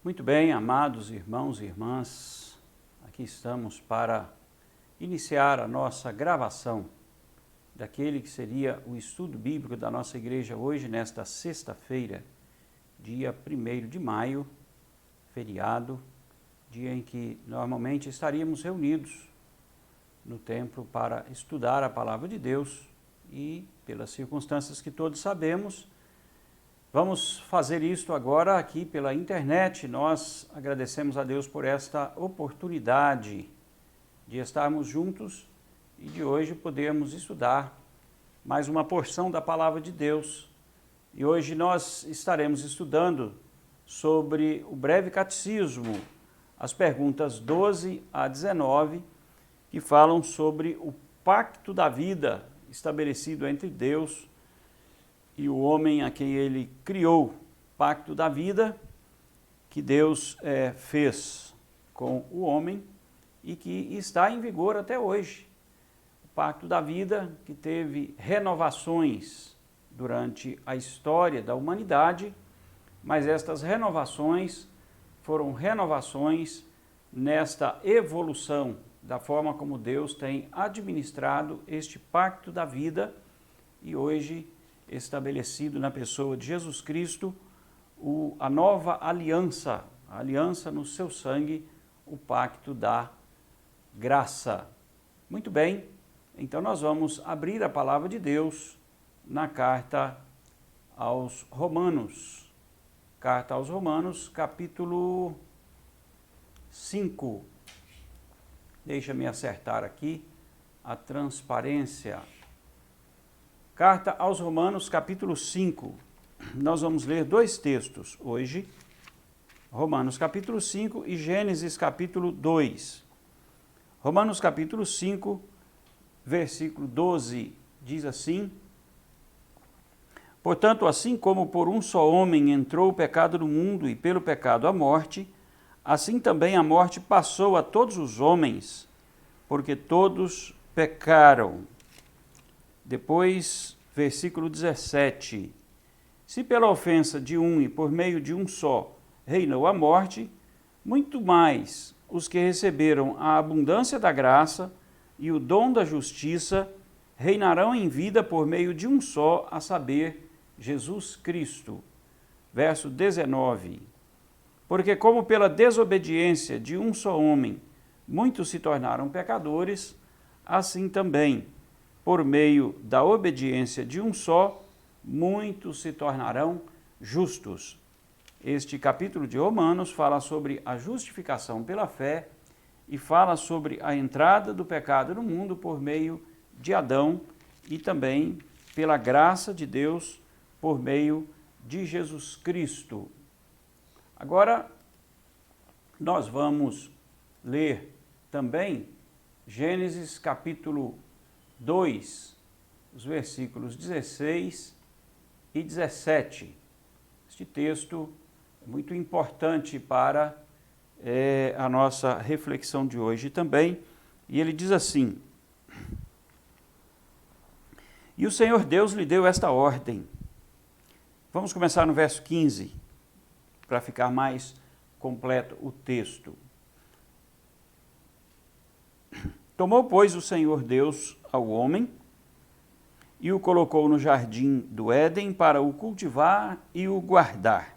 Muito bem, amados irmãos e irmãs, aqui estamos para iniciar a nossa gravação daquele que seria o estudo bíblico da nossa igreja hoje, nesta sexta-feira, dia 1º de maio, feriado, dia em que normalmente estaríamos reunidos no templo para estudar a palavra de Deus e, pelas circunstâncias que todos sabemos, vamos fazer isto agora aqui pela internet. Nós agradecemos a Deus por esta oportunidade de estarmos juntos e de hoje podermos estudar mais uma porção da palavra de Deus. E hoje nós estaremos estudando sobre o breve catecismo, as perguntas 12 a 19, que falam sobre o pacto da vida estabelecido entre Deus e o homem a quem ele criou, pacto da vida que Deus fez com o homem e que está em vigor até hoje. O pacto da vida que teve renovações durante a história da humanidade, mas estas renovações foram renovações nesta evolução da forma como Deus tem administrado este pacto da vida e hoje estabelecido na pessoa de Jesus Cristo, a nova aliança, a aliança no seu sangue, o pacto da graça. Muito bem, então nós vamos abrir a palavra de Deus na carta aos Romanos. Carta aos Romanos, capítulo 5. Deixa-me acertar aqui a transparência. Carta aos Romanos, capítulo 5. Nós vamos ler dois textos hoje. Romanos, capítulo 5 e Gênesis, capítulo 2. Romanos, capítulo 5, versículo 12, diz assim: Portanto, assim como por um só homem entrou o pecado no mundo e pelo pecado a morte, assim também a morte passou a todos os homens, porque todos pecaram. Depois, versículo 17, se pela ofensa de um e por meio de um só reinou a morte, muito mais os que receberam a abundância da graça e o dom da justiça reinarão em vida por meio de um só, a saber, Jesus Cristo. Verso 19, porque como pela desobediência de um só homem muitos se tornaram pecadores, assim também, por meio da obediência de um só, muitos se tornarão justos. Este capítulo de Romanos fala sobre a justificação pela fé e fala sobre a entrada do pecado no mundo por meio de Adão e também pela graça de Deus por meio de Jesus Cristo. Agora, nós vamos ler também Gênesis capítulo 2, os versículos 16 e 17. Este texto é muito importante para a nossa reflexão de hoje também, e ele diz assim: E o Senhor Deus lhe deu esta ordem. Vamos começar no verso 15, para ficar mais completo o texto. Tomou, pois, o Senhor Deus ao homem e o colocou no jardim do Éden para o cultivar e o guardar.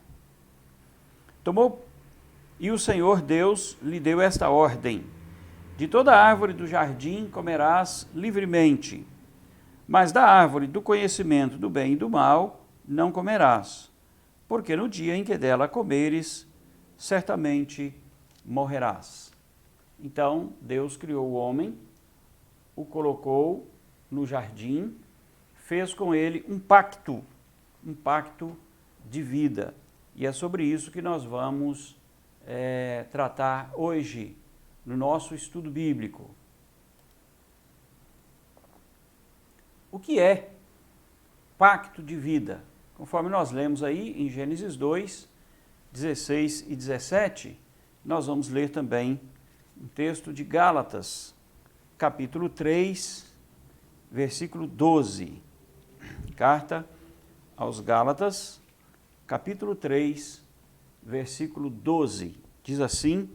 E o Senhor Deus lhe deu esta ordem: de toda árvore do jardim comerás livremente, mas da árvore do conhecimento do bem e do mal não comerás, porque no dia em que dela comeres, certamente morrerás. Então, Deus criou o homem, o colocou no jardim, fez com ele um pacto de vida. E é sobre isso que nós vamos tratar hoje no nosso estudo bíblico. O que é pacto de vida? Conforme nós lemos aí em Gênesis 2, 16 e 17, nós vamos ler também um texto de Gálatas, capítulo 3, versículo 12. Carta aos Gálatas, capítulo 3, versículo 12. Diz assim: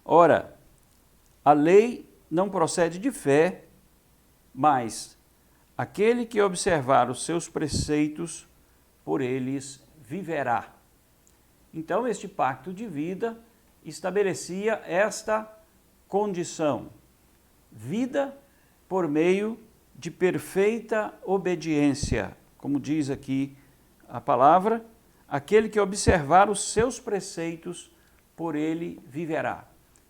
Ora, a lei não procede de fé, mas aquele que observar os seus preceitos, por eles viverá. Então, este pacto de vida estabelecia esta condição: vida por meio de perfeita obediência. Como diz aqui a palavra, aquele que observar os seus preceitos, por ele viverá.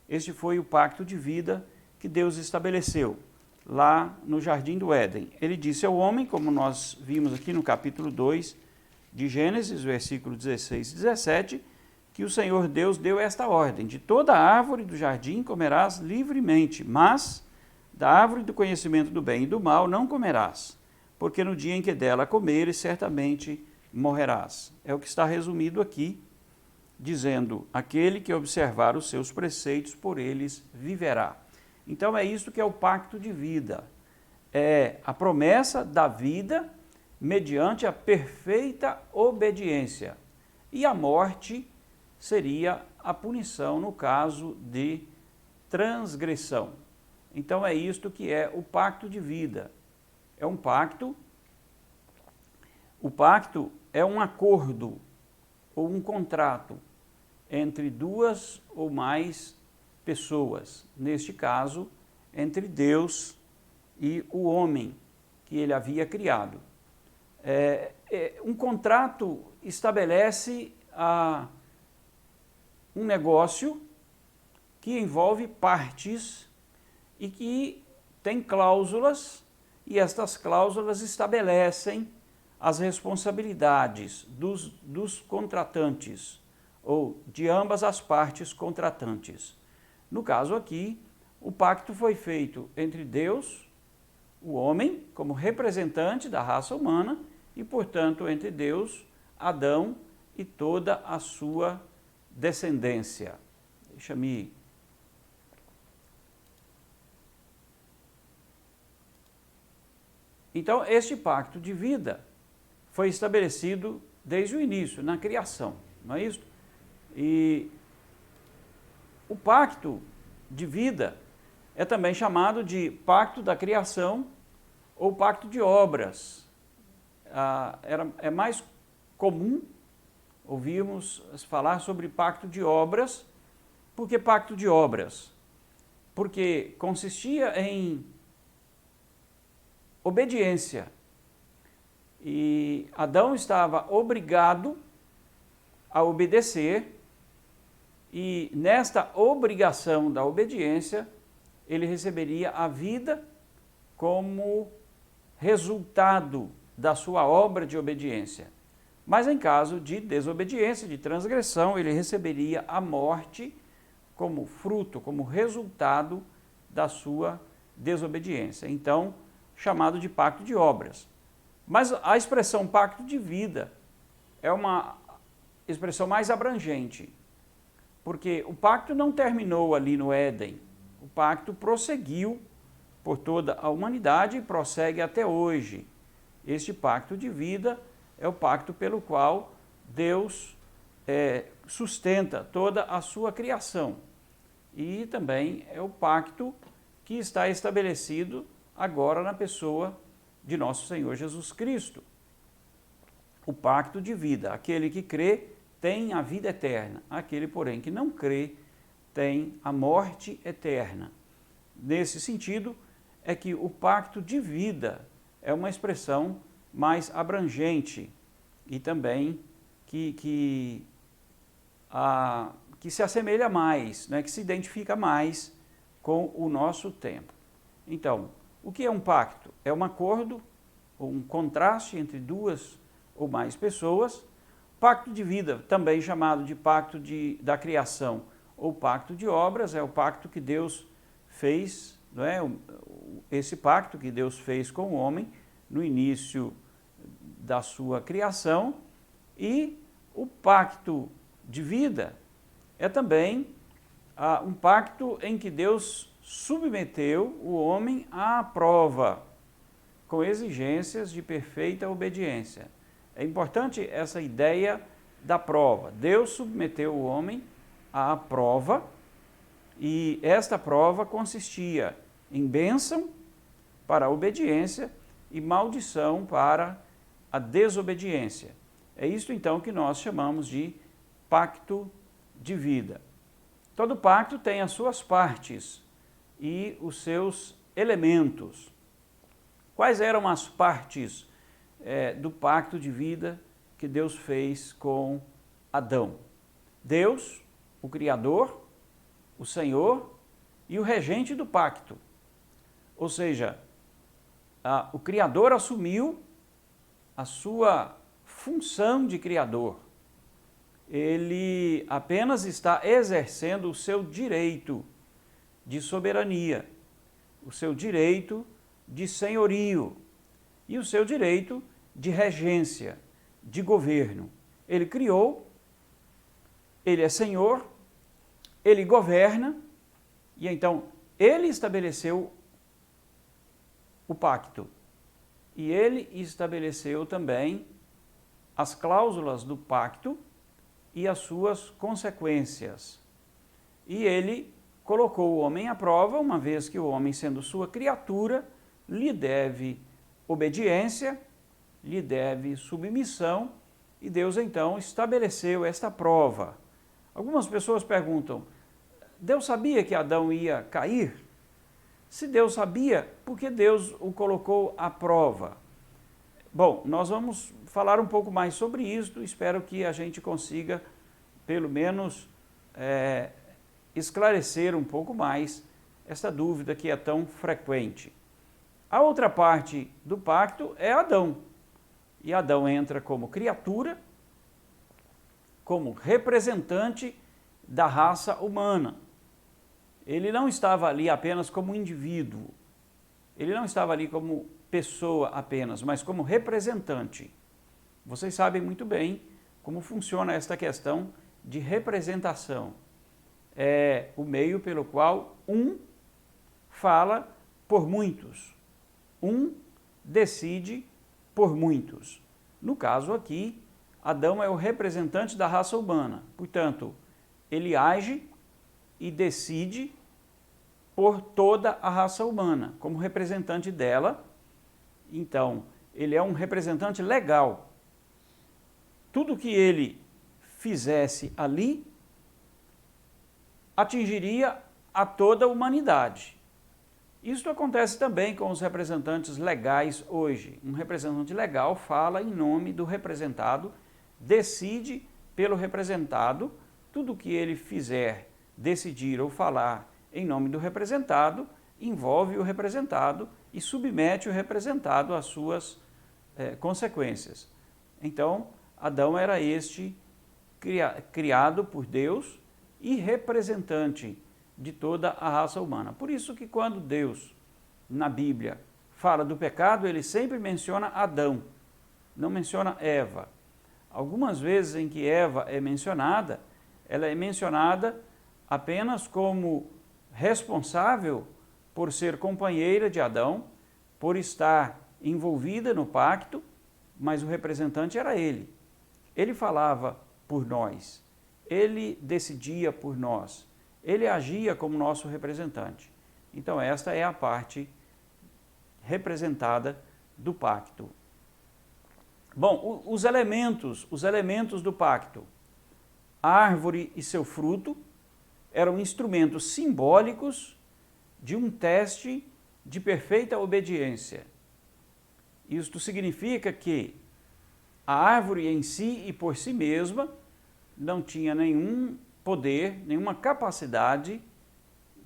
Este foi o pacto de vida que Deus estabeleceu lá no Jardim do Éden. Ele disse ao homem, como nós vimos aqui no capítulo 2 de Gênesis, versículo 16 e 17, que o Senhor Deus deu esta ordem: de toda árvore do jardim comerás livremente, mas da árvore do conhecimento do bem e do mal não comerás, porque no dia em que dela comeres, certamente morrerás. É o que está resumido aqui, dizendo: aquele que observar os seus preceitos, por eles viverá. Então é isso que é o pacto de vida. É a promessa da vida mediante a perfeita obediência. E a morte seria a punição no caso de transgressão. Então é isto que é o pacto de vida. É um pacto. O pacto é um acordo ou um contrato entre duas ou mais pessoas, neste caso, entre Deus e o homem que ele havia criado. Um contrato estabelece um negócio que envolve partes e que tem cláusulas, e estas cláusulas estabelecem as responsabilidades dos contratantes, ou de ambas as partes contratantes. No caso aqui, o pacto foi feito entre Deus, o homem, como representante da raça humana, e, portanto, entre Deus, Adão e toda a sua descendência. Deixa-me... Então, este pacto de vida foi estabelecido desde o início, na criação, não é isso? E o pacto de vida é também chamado de pacto da criação ou pacto de obras. É mais comum ouvirmos falar sobre pacto de obras. Por que pacto de obras? Porque consistia em obediência. E Adão estava obrigado a obedecer, e nesta obrigação da obediência, ele receberia a vida como resultado da sua obra de obediência. Mas em caso de desobediência, de transgressão, ele receberia a morte como fruto, como resultado da sua desobediência. Então, chamado de pacto de obras. Mas a expressão pacto de vida é uma expressão mais abrangente, porque o pacto não terminou ali no Éden. O pacto prosseguiu por toda a humanidade e prossegue até hoje. Este pacto de vida é o pacto pelo qual Deus sustenta toda a sua criação. E também é o pacto que está estabelecido agora na pessoa de nosso Senhor Jesus Cristo. O pacto de vida: aquele que crê tem a vida eterna, aquele, porém, que não crê tem a morte eterna. Nesse sentido, é que o pacto de vida é uma expressão mais abrangente e também que se assemelha mais, né, que se identifica mais com o nosso tempo. Então, o que é um pacto? É um acordo, ou um contraste entre duas ou mais pessoas. Pacto de vida, também chamado de pacto da criação ou pacto de obras, é o pacto que Deus fez, não é? Esse pacto que Deus fez com o homem no início da sua criação. E o pacto de vida é também um pacto em que Deus submeteu o homem à prova, com exigências de perfeita obediência. É importante essa ideia da prova. Deus submeteu o homem à prova e esta prova consistia em bênção para a obediência e maldição para a desobediência. É isto então que nós chamamos de pacto de vida. Todo pacto tem as suas partes e os seus elementos. Quais eram as partes do pacto de vida que Deus fez com Adão? Deus, o Criador, o Senhor e o regente do pacto. Ou seja, o Criador assumiu a sua função de Criador. Ele apenas está exercendo o seu direito de soberania, o seu direito de senhorio e o seu direito de regência, de governo. Ele criou, ele é senhor, ele governa e então ele estabeleceu o pacto. E ele estabeleceu também as cláusulas do pacto e as suas consequências. E ele colocou o homem à prova, uma vez que o homem, sendo sua criatura, lhe deve obediência, lhe deve submissão, e Deus então estabeleceu esta prova. Algumas pessoas perguntam, Deus sabia que Adão ia cair? Se Deus sabia, por que Deus o colocou à prova? Bom, nós vamos falar um pouco mais sobre isso, espero que a gente consiga, pelo menos, esclarecer um pouco mais essa dúvida que é tão frequente. A outra parte do pacto é Adão, e Adão entra como criatura, como representante da raça humana. Ele não estava ali apenas como indivíduo, ele não estava ali como pessoa apenas, mas como representante. Vocês sabem muito bem como funciona esta questão de representação. É o meio pelo qual um fala por muitos, um decide por muitos. No caso aqui, Adão é o representante da raça humana, portanto, ele age e decide por toda a raça humana, como representante dela. Então, ele é um representante legal. Tudo que ele fizesse ali atingiria a toda a humanidade. Isso acontece também com os representantes legais hoje. Um representante legal fala em nome do representado, decide pelo representado, tudo que ele fizer, decidir ou falar em nome do representado, envolve o representado e submete o representado às suas consequências. Então, Adão era este criado por Deus e representante de toda a raça humana. Por isso que quando Deus, na Bíblia, fala do pecado, ele sempre menciona Adão, não menciona Eva. Algumas vezes em que Eva é mencionada, ela é mencionada apenas como responsável por ser companheira de Adão, por estar envolvida no pacto, mas o representante era ele. Ele falava por nós, ele decidia por nós, ele agia como nosso representante. Então esta é a parte representada do pacto. Bom, os elementos do pacto. A árvore e seu fruto eram instrumentos simbólicos de um teste de perfeita obediência. Isto significa que a árvore em si e por si mesma não tinha nenhum poder, nenhuma capacidade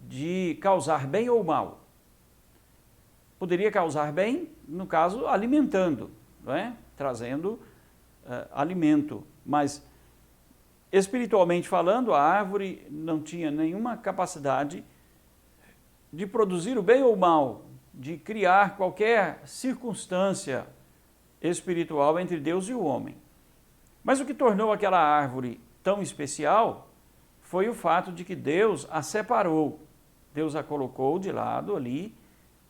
de causar bem ou mal. Poderia causar bem, no caso, alimentando, não é? Trazendo alimento, mas espiritualmente falando, a árvore não tinha nenhuma capacidade de produzir o bem ou o mal, de criar qualquer circunstância espiritual entre Deus e o homem. Mas o que tornou aquela árvore tão especial foi o fato de que Deus a separou. Deus a colocou de lado ali,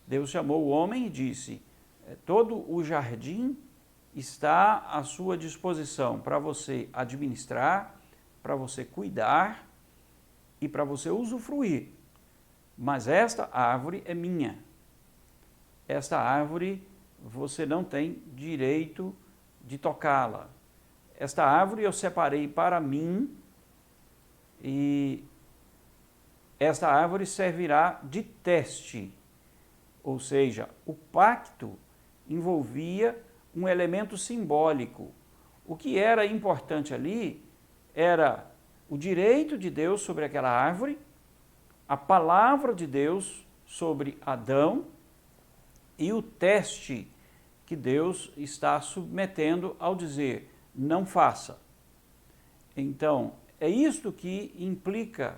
Deus chamou o homem e disse, todo o jardim está à sua disposição para você administrar, para você cuidar e para você usufruir. Mas esta árvore é minha. Esta árvore você não tem direito de tocá-la. Esta árvore eu separei para mim e esta árvore servirá de teste. Ou seja, o pacto envolvia um elemento simbólico. O que era importante ali era o direito de Deus sobre aquela árvore, a palavra de Deus sobre Adão e o teste que Deus está submetendo ao dizer, não faça. Então, é isto que implica,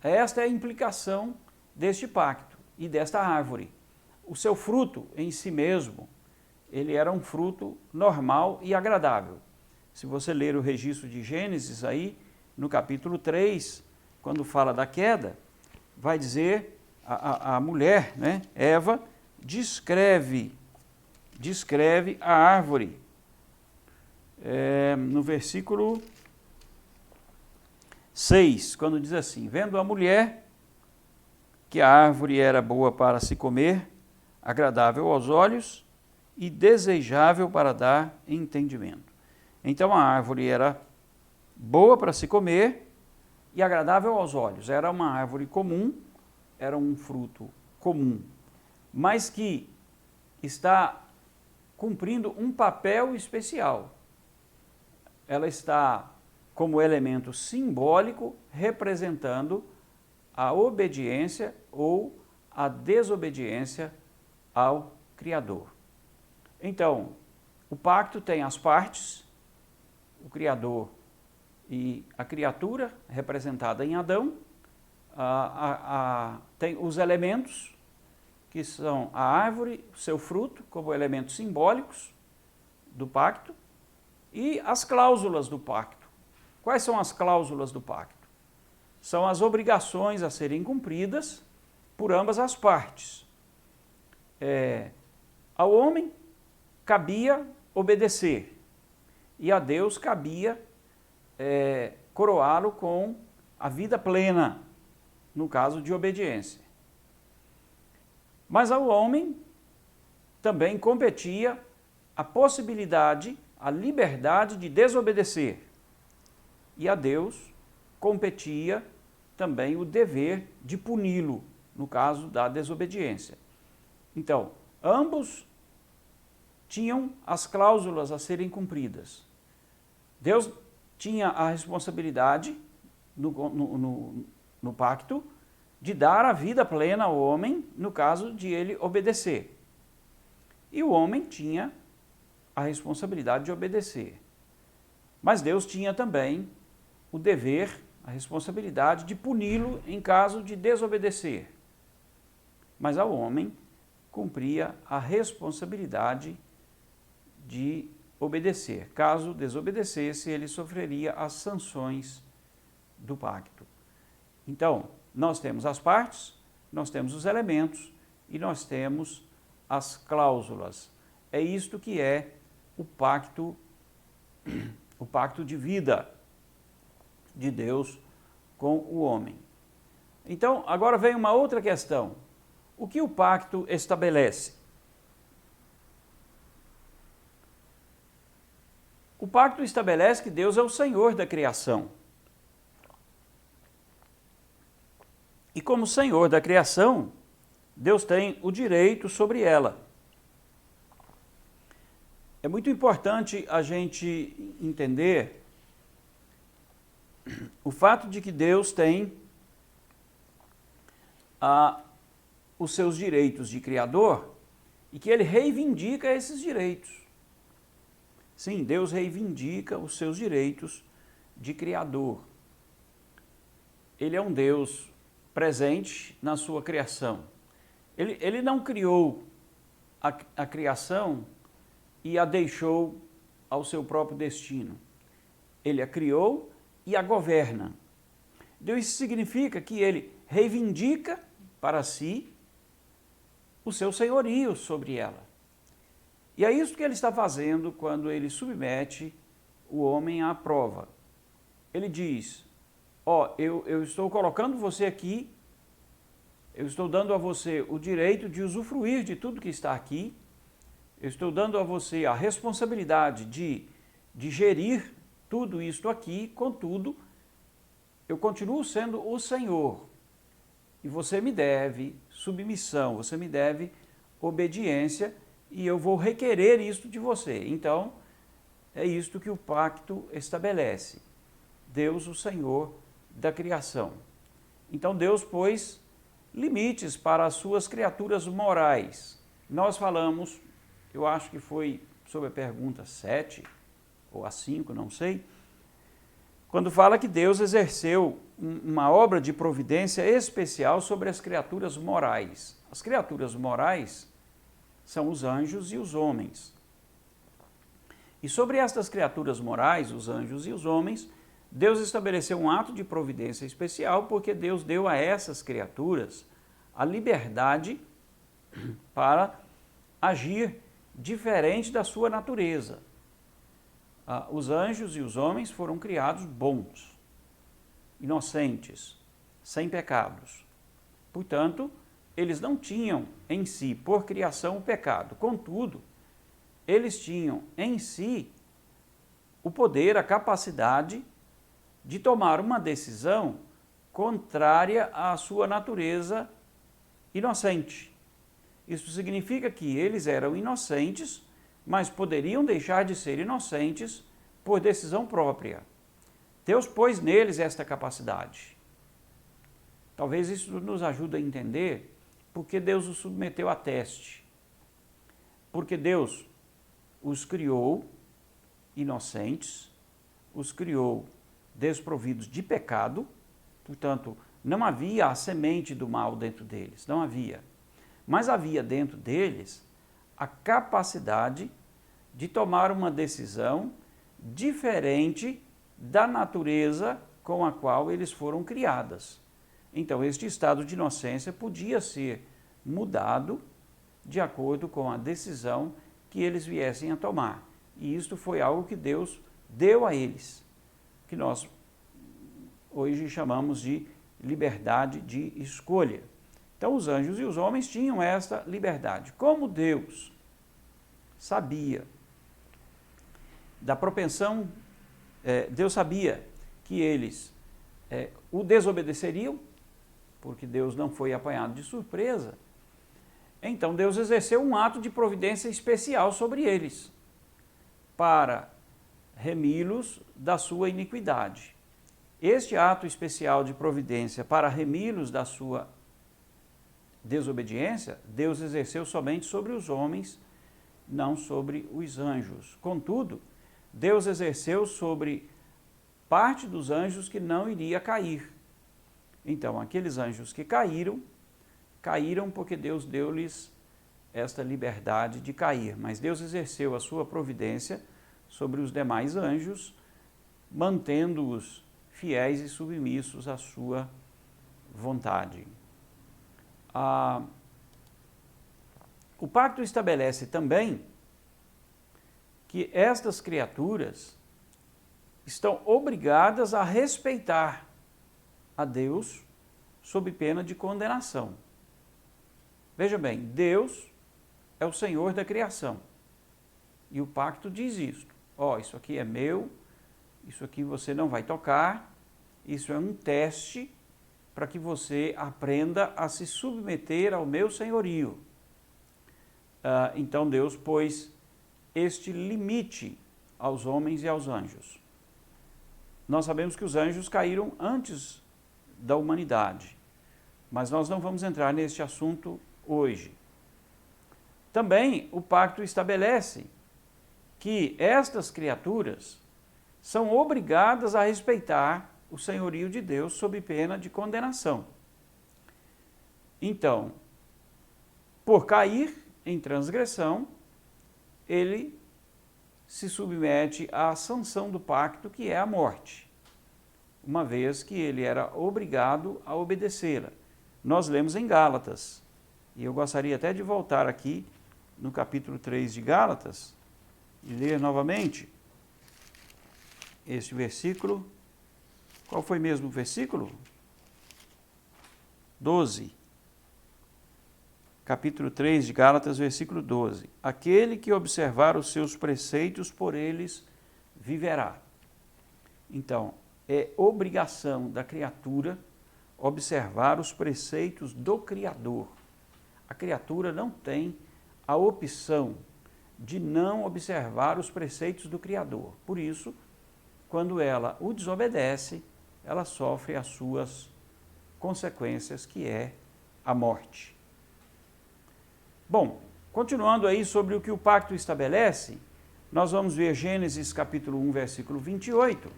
esta é a implicação deste pacto e desta árvore. O seu fruto em si mesmo, ele era um fruto normal e agradável. Se você ler o registro de Gênesis aí, no capítulo 3, quando fala da queda, vai dizer, a mulher, né, Eva, descreve a árvore. No versículo 6, quando diz assim, vendo a mulher que a árvore era boa para se comer, agradável aos olhos e desejável para dar entendimento. Então a árvore era boa para se comer e agradável aos olhos. Era uma árvore comum, era um fruto comum, mas que está cumprindo um papel especial. Ela está como elemento simbólico representando a obediência ou a desobediência ao Criador. Então, o pacto tem as partes, o Criador e a criatura, representada em Adão, tem os elementos, que são a árvore, o seu fruto, como elementos simbólicos do pacto, e as cláusulas do pacto. Quais são as cláusulas do pacto? São as obrigações a serem cumpridas por ambas as partes. Ao homem cabia obedecer, e a Deus cabia coroá-lo com a vida plena, no caso de obediência. Mas ao homem também competia a possibilidade, a liberdade de desobedecer. E a Deus competia também o dever de puni-lo, no caso da desobediência. Então, ambos tinham as cláusulas a serem cumpridas. Deus tinha a responsabilidade no pacto de dar a vida plena ao homem, no caso de ele obedecer. E o homem tinha a responsabilidade de obedecer. Mas Deus tinha também o dever, a responsabilidade de puni-lo em caso de desobedecer. Mas ao homem cumpria a responsabilidade de obedecer. Caso desobedecesse, ele sofreria as sanções do pacto. Então, nós temos as partes, nós temos os elementos e nós temos as cláusulas. É isto que é o pacto de vida de Deus com o homem. Então, agora vem uma outra questão. O que o pacto estabelece? O pacto estabelece que Deus é o Senhor da criação. E como Senhor da criação, Deus tem o direito sobre ela. É muito importante a gente entender o fato de que Deus tem os seus direitos de criador e que ele reivindica esses direitos. Sim, Deus reivindica os seus direitos de criador. Ele é um Deus presente na sua criação. Ele não criou a criação e a deixou ao seu próprio destino. Ele a criou e a governa. Então, isso significa que ele reivindica para si o seu senhorio sobre ela. E é isso que ele está fazendo quando ele submete o homem à prova. Ele diz, eu estou colocando você aqui, eu estou dando a você o direito de usufruir de tudo que está aqui, eu estou dando a você a responsabilidade de gerir tudo isto aqui, contudo, eu continuo sendo o Senhor. E você me deve submissão, você me deve obediência, e eu vou requerer isto de você. Então, é isto que o pacto estabelece. Deus, o Senhor da criação. Então, Deus pôs limites para as suas criaturas morais. Nós falamos, eu acho que foi sobre a pergunta 7 ou a 5, não sei, quando fala que Deus exerceu uma obra de providência especial sobre as criaturas morais. As criaturas morais são os anjos e os homens. E sobre estas criaturas morais, os anjos e os homens, Deus estabeleceu um ato de providência especial porque Deus deu a essas criaturas a liberdade para agir diferente da sua natureza. Os anjos e os homens foram criados bons, inocentes, sem pecados. Portanto, eles não tinham em si, por criação, o pecado. Contudo, eles tinham em si o poder, a capacidade de tomar uma decisão contrária à sua natureza inocente. Isso significa que eles eram inocentes, mas poderiam deixar de ser inocentes por decisão própria. Deus pôs neles esta capacidade. Talvez isso nos ajude a entender porque Deus os submeteu a teste. Porque Deus os criou inocentes, os criou desprovidos de pecado, portanto, não havia a semente do mal dentro deles, não havia. Mas havia dentro deles a capacidade de tomar uma decisão diferente da natureza com a qual eles foram criadas. Então, este estado de inocência podia ser mudado de acordo com a decisão que eles viessem a tomar. E isto foi algo que Deus deu a eles, que nós hoje chamamos de liberdade de escolha. Então, os anjos e os homens tinham esta liberdade. Como Deus sabia da propensão, Deus sabia que eles o desobedeceriam, porque Deus não foi apanhado de surpresa, então Deus exerceu um ato de providência especial sobre eles, para remi-los da sua iniquidade. Este ato especial de providência para remi-los da sua desobediência, Deus exerceu somente sobre os homens, não sobre os anjos. Contudo, Deus exerceu sobre parte dos anjos que não iria cair. Então, aqueles anjos que caíram, caíram porque Deus deu-lhes esta liberdade de cair. Mas Deus exerceu a sua providência sobre os demais anjos, mantendo-os fiéis e submissos à sua vontade. O pacto estabelece também que estas criaturas estão obrigadas a respeitar a Deus sob pena de condenação. Veja bem, Deus é o Senhor da criação. E o pacto diz isto. Isso aqui é meu, isso aqui você não vai tocar, isso é um teste para que você aprenda a se submeter ao meu senhorio. Então Deus pôs este limite aos homens e aos anjos. Nós sabemos que os anjos caíram antes da humanidade, mas nós não vamos entrar neste assunto hoje. Também o pacto estabelece que estas criaturas são obrigadas a respeitar o senhorio de Deus sob pena de condenação. Então, por cair em transgressão, ele se submete à sanção do pacto, que é a morte, uma vez que ele era obrigado a obedecê-la. Nós lemos em Gálatas, e eu gostaria até de voltar aqui no capítulo 3 de Gálatas e ler novamente este versículo. Qual foi mesmo o versículo? 12. Capítulo 3 de Gálatas, versículo 12. Aquele que observar os seus preceitos, por eles viverá. Então, é obrigação da criatura observar os preceitos do Criador. A criatura não tem a opção de não observar os preceitos do Criador. Por isso, quando ela o desobedece, ela sofre as suas consequências, que é a morte. Bom, continuando aí sobre o que o pacto estabelece, nós vamos ver Gênesis capítulo 1, versículo 28.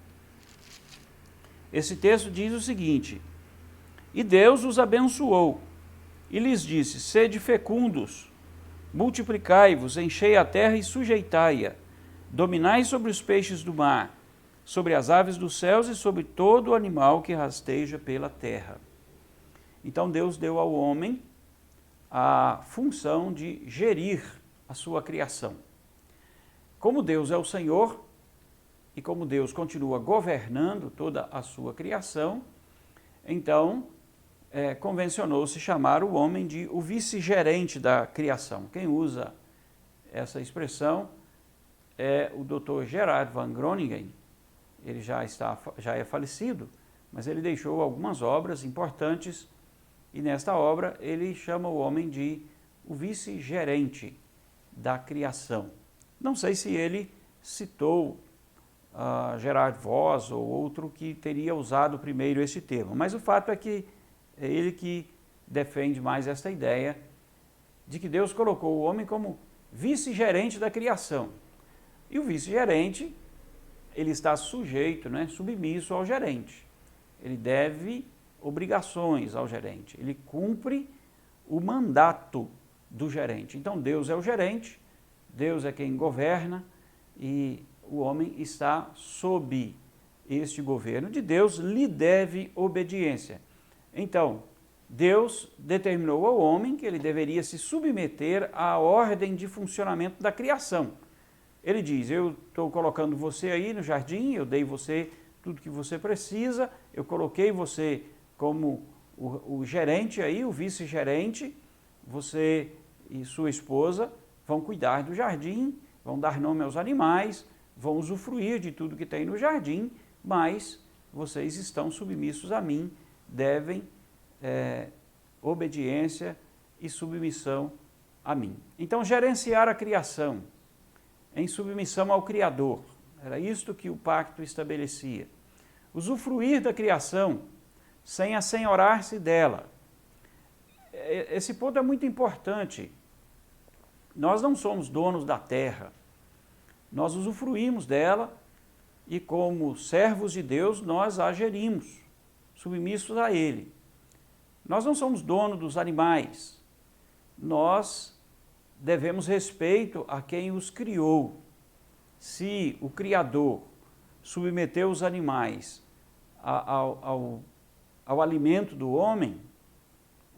Esse texto diz o seguinte: E Deus os abençoou, e lhes disse: Sede fecundos, multiplicai-vos, enchei a terra e sujeitai-a, dominai sobre os peixes do mar, sobre as aves dos céus e sobre todo o animal que rasteja pela terra. Então Deus deu ao homem a função de gerir a sua criação. Como Deus é o Senhor, e como Deus continua governando toda a sua criação, então convencionou-se chamar o homem de o vice-gerente da criação. Quem usa essa expressão é o Dr. Gerard van Groningen. Ele já é falecido, mas ele deixou algumas obras importantes, e nesta obra ele chama o homem de o vice-gerente da criação. Não sei se ele citou Gerard Voss ou outro que teria usado primeiro esse termo, mas o fato é que é ele que defende mais esta ideia de que Deus colocou o homem como vice-gerente da criação. E o vice-gerente, ele está sujeito, submisso ao gerente. Ele deve obrigações ao gerente. Ele cumpre o mandato do gerente. Então Deus é o gerente, Deus é quem governa, e o homem está sob este governo de Deus, lhe deve obediência. Então, Deus determinou ao homem que ele deveria se submeter à ordem de funcionamento da criação. Ele diz: eu estou colocando você aí no jardim, eu dei você tudo que você precisa, eu coloquei você como o gerente aí, o vice-gerente, você e sua esposa vão cuidar do jardim, vão dar nome aos animais, vão usufruir de tudo que tem no jardim, mas vocês estão submissos a mim, devem obediência e submissão a mim. Então, gerenciar a criação em submissão ao Criador, era isto que o pacto estabelecia. Usufruir da criação sem assenhorar-se dela. Esse ponto é muito importante. Nós não somos donos da terra, nós usufruímos dela e, como servos de Deus, nós a gerimos, submissos a Ele. Nós não somos donos dos animais, nós devemos respeito a quem os criou. Se o Criador submeteu os animais ao alimento do homem,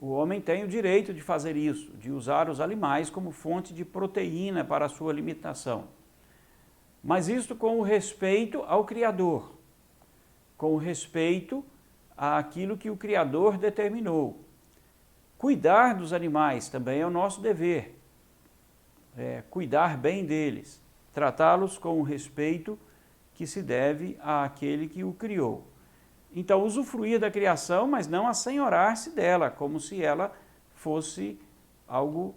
o homem tem o direito de fazer isso, de usar os animais como fonte de proteína para a sua alimentação. Mas isto com o respeito ao Criador, com o respeito àquilo que o Criador determinou. Cuidar dos animais também é o nosso dever, cuidar bem deles, tratá-los com o respeito que se deve àquele que o criou. Então, usufruir da criação, mas não assenhorar-se dela, como se ela fosse algo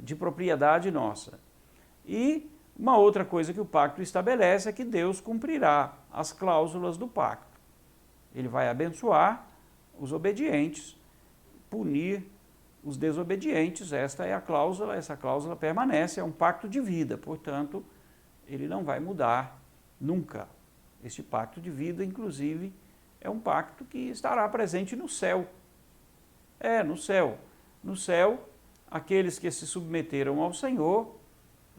de propriedade nossa. E uma outra coisa que o pacto estabelece é que Deus cumprirá as cláusulas do pacto. Ele vai abençoar os obedientes, punir os desobedientes. Esta é a cláusula, essa cláusula permanece, é um pacto de vida, portanto, ele não vai mudar nunca. Este pacto de vida, inclusive, é um pacto que estará presente no céu. No céu. No céu, aqueles que se submeteram ao Senhor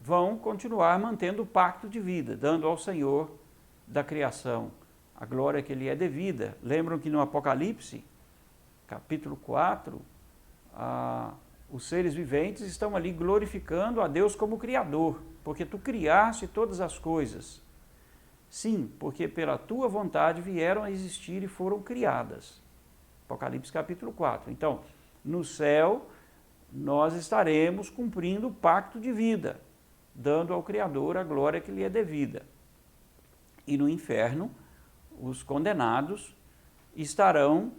vão continuar mantendo o pacto de vida, dando ao Senhor da criação a glória que lhe é devida. Lembram que no Apocalipse, capítulo 4, os seres viventes estão ali glorificando a Deus como Criador, porque tu criaste todas as coisas. Sim, porque pela tua vontade vieram a existir e foram criadas. Apocalipse capítulo 4. Então, no céu, nós estaremos cumprindo o pacto de vida, dando ao Criador a glória que lhe é devida. E no inferno, os condenados estarão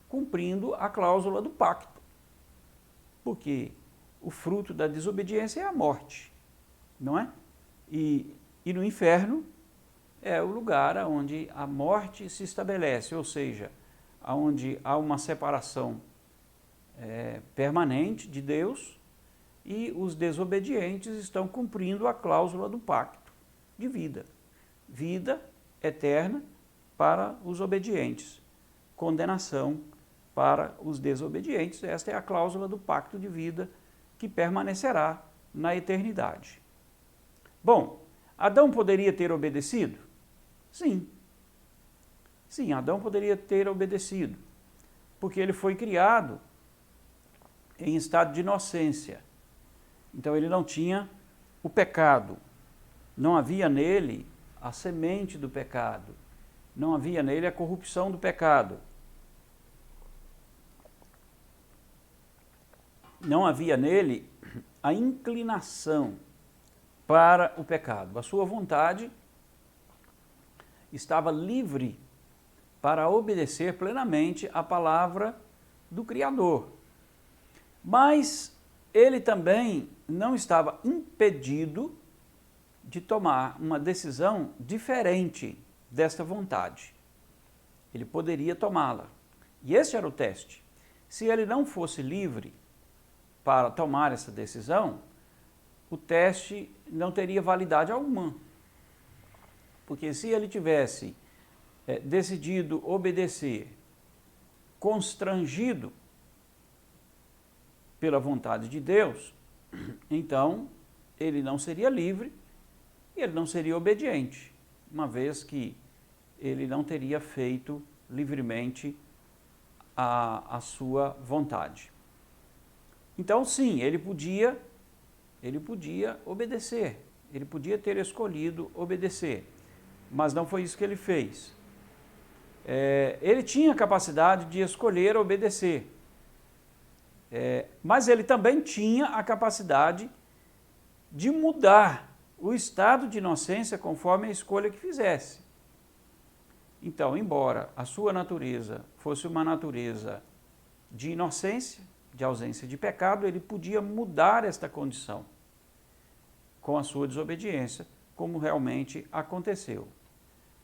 cumprindo a cláusula do pacto, porque o fruto da desobediência é a morte, não é? E no inferno é o lugar onde a morte se estabelece, ou seja, onde há uma separação permanente de Deus e os desobedientes estão cumprindo a cláusula do pacto de vida. Vida eterna para os obedientes, condenação para os desobedientes. Esta é a cláusula do pacto de vida que permanecerá na eternidade. Bom, Adão poderia ter obedecido? Sim. Sim, Adão poderia ter obedecido, porque ele foi criado em estado de inocência. Então ele não tinha o pecado, não havia nele a semente do pecado, não havia nele a corrupção do pecado. Não havia nele a inclinação para o pecado. A sua vontade estava livre para obedecer plenamente à palavra do Criador. Mas ele também não estava impedido de tomar uma decisão diferente desta vontade. Ele poderia tomá-la. E esse era o teste. Se ele não fosse livre para tomar essa decisão, o teste não teria validade alguma. Porque se ele tivesse decidido obedecer, constrangido pela vontade de Deus, então ele não seria livre e ele não seria obediente, uma vez que ele não teria feito livremente a sua vontade. Então, sim, ele podia obedecer, ele podia ter escolhido obedecer, mas não foi isso que ele fez. Ele tinha a capacidade de escolher obedecer, mas ele também tinha a capacidade de mudar o estado de inocência conforme a escolha que fizesse. Então, embora a sua natureza fosse uma natureza de inocência, de ausência de pecado, ele podia mudar esta condição com a sua desobediência, como realmente aconteceu.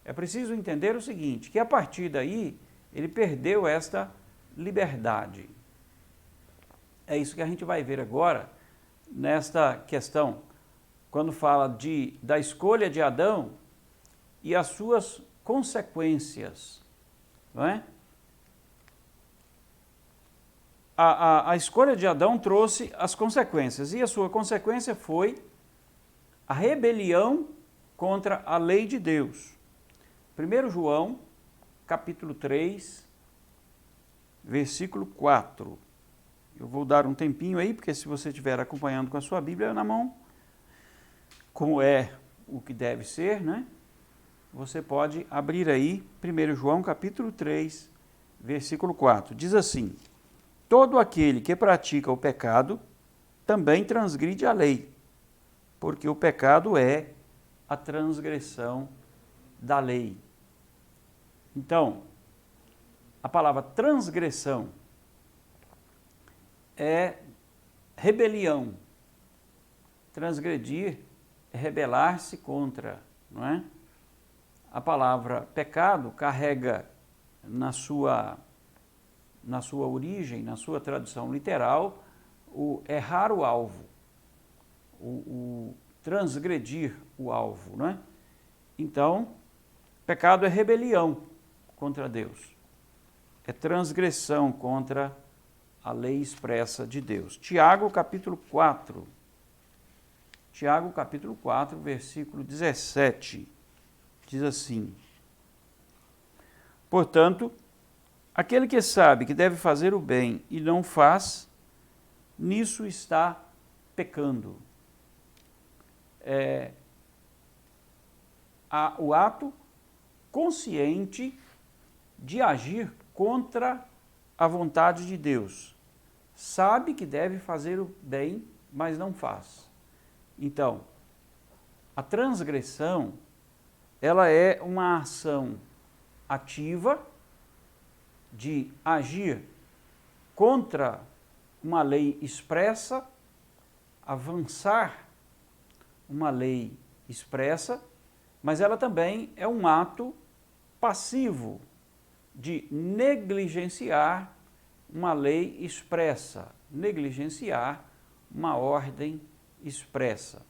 É preciso entender o seguinte, que a partir daí ele perdeu esta liberdade. É isso que a gente vai ver agora nesta questão, quando fala da escolha de Adão e as suas consequências, não é? A escolha de Adão trouxe as consequências, e a sua consequência foi a rebelião contra a lei de Deus. 1 João, capítulo 3, versículo 4. Eu vou dar um tempinho aí, porque se você estiver acompanhando com a sua Bíblia na mão, como é o que deve ser, né? Você pode abrir aí 1 João, capítulo 3, versículo 4. Diz assim: todo aquele que pratica o pecado também transgride a lei, porque o pecado é a transgressão da lei. Então, a palavra transgressão é rebelião. Transgredir é rebelar-se contra, não é? A palavra pecado carrega na sua origem, na sua tradução literal, o errar o alvo, o transgredir o alvo, não é? Então, pecado é rebelião contra Deus, é transgressão contra a lei expressa de Deus. Tiago, capítulo 4. Tiago, capítulo 4, versículo 17, diz assim: portanto, aquele que sabe que deve fazer o bem e não faz, nisso está pecando. O ato consciente de agir contra a vontade de Deus. Sabe que deve fazer o bem, mas não faz. Então, a transgressão, ela é uma ação ativa de agir contra uma lei expressa, avançar uma lei expressa, mas ela também é um ato passivo de negligenciar uma lei expressa, negligenciar uma ordem expressa.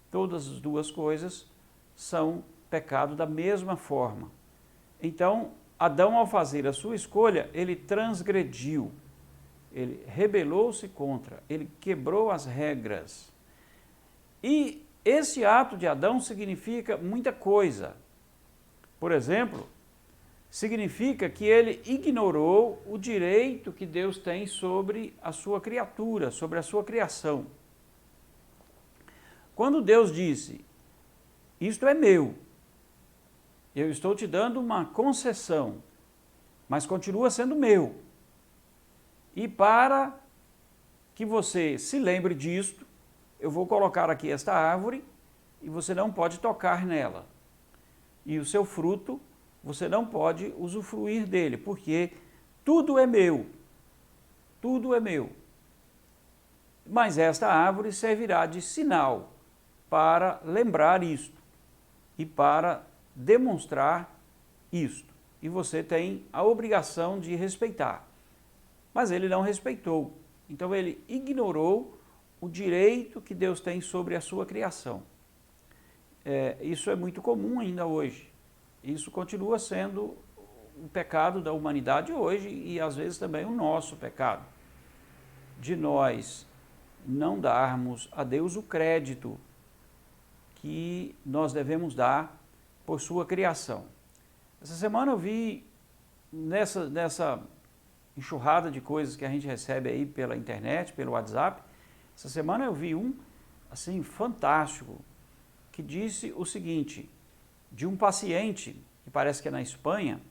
Todas as duas coisas são pecado da mesma forma. Então, Adão, ao fazer a sua escolha, ele transgrediu, ele rebelou-se contra, ele quebrou as regras. E esse ato de Adão significa muita coisa. Por exemplo, significa que ele ignorou o direito que Deus tem sobre a sua criatura, sobre a sua criação. Quando Deus disse, isto é meu, eu estou te dando uma concessão, mas continua sendo meu. E para que você se lembre disto, eu vou colocar aqui esta árvore e você não pode tocar nela. E o seu fruto, você não pode usufruir dele, porque tudo é meu. Tudo é meu. Mas esta árvore servirá de sinal para lembrar isto e para demonstrar isto. E você tem a obrigação de respeitar. Mas ele não respeitou. Então ele ignorou o direito que Deus tem sobre a sua criação. Isso é muito comum ainda hoje. Isso continua sendo um pecado da humanidade hoje e às vezes também o nosso pecado. De nós não darmos a Deus o crédito que nós devemos dar por sua criação. Essa semana eu vi nessa enxurrada de coisas que a gente recebe aí pela internet, pelo WhatsApp, essa semana eu vi um, assim, fantástico, que disse o seguinte, de um paciente, que parece que é na Espanha,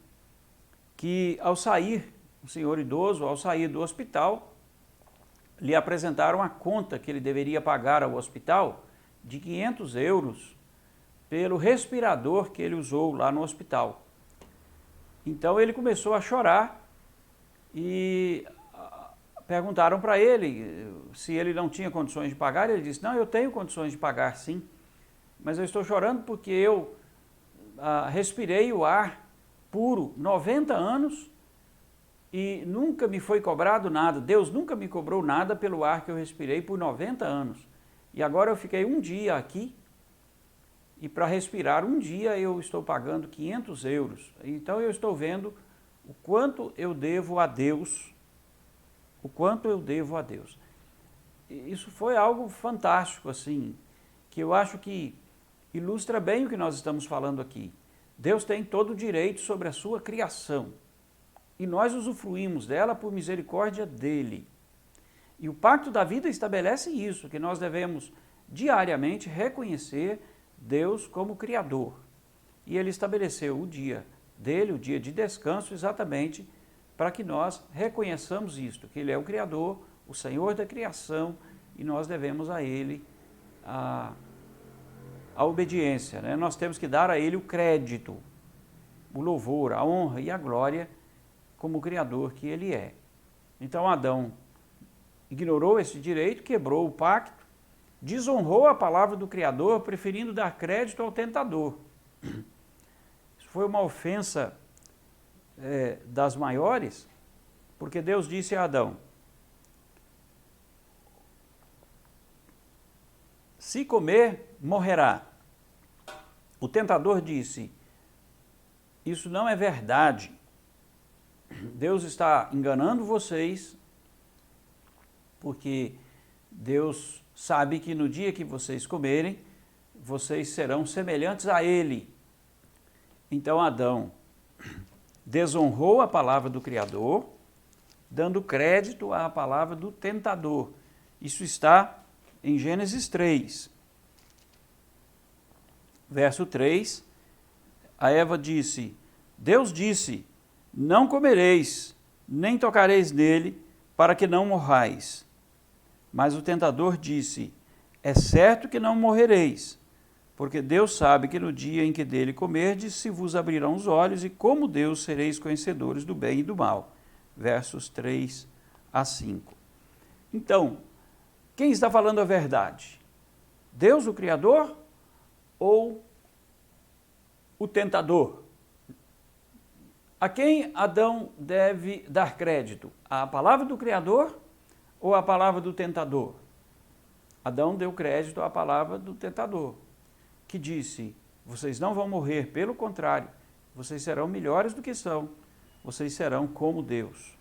que ao sair, um senhor idoso, ao sair do hospital, lhe apresentaram a conta que ele deveria pagar ao hospital de 500 euros pelo respirador que ele usou lá no hospital. Então ele começou a chorar e perguntaram para ele se ele não tinha condições de pagar. Ele disse, não, eu tenho condições de pagar sim, mas eu estou chorando porque eu respirei o ar puro 90 anos e nunca me foi cobrado nada. Deus nunca me cobrou nada pelo ar que eu respirei por 90 anos. E agora eu fiquei um dia aqui e para respirar um dia eu estou pagando 500 euros. Então eu estou vendo o quanto eu devo a Deus, o quanto eu devo a Deus. Isso foi algo fantástico, assim, que eu acho que ilustra bem o que nós estamos falando aqui. Deus tem todo o direito sobre a sua criação e nós usufruímos dela por misericórdia dele. E o Pacto da Vida estabelece isso, que nós devemos diariamente reconhecer Deus como Criador. E ele estabeleceu o dia dele, o dia de descanso, exatamente para que nós reconheçamos isto, que ele é o Criador, o Senhor da criação, e nós devemos a ele a obediência, né? Nós temos que dar a ele o crédito, o louvor, a honra e a glória como Criador que ele é. Então Adão ignorou esse direito, quebrou o pacto, desonrou a palavra do Criador, preferindo dar crédito ao tentador. Isso foi uma ofensa das maiores, porque Deus disse a Adão, se comer, morrerá. O tentador disse, isso não é verdade. Deus está enganando vocês, porque Deus sabe que no dia que vocês comerem, vocês serão semelhantes a Ele. Então Adão desonrou a palavra do Criador, dando crédito à palavra do tentador. Isso está em Gênesis 3. Verso 3, a Eva disse, Deus disse, não comereis, nem tocareis nele, para que não morrais. Mas o tentador disse, é certo que não morrereis, porque Deus sabe que no dia em que dele comerdes, se vos abrirão os olhos, e como Deus sereis conhecedores do bem e do mal. Versos 3 a 5. Então, quem está falando a verdade? Deus, o Criador, ou o tentador? A quem Adão deve dar crédito? A palavra do Criador ou a palavra do tentador? Adão deu crédito à palavra do tentador, que disse, vocês não vão morrer, pelo contrário, vocês serão melhores do que são, vocês serão como Deus.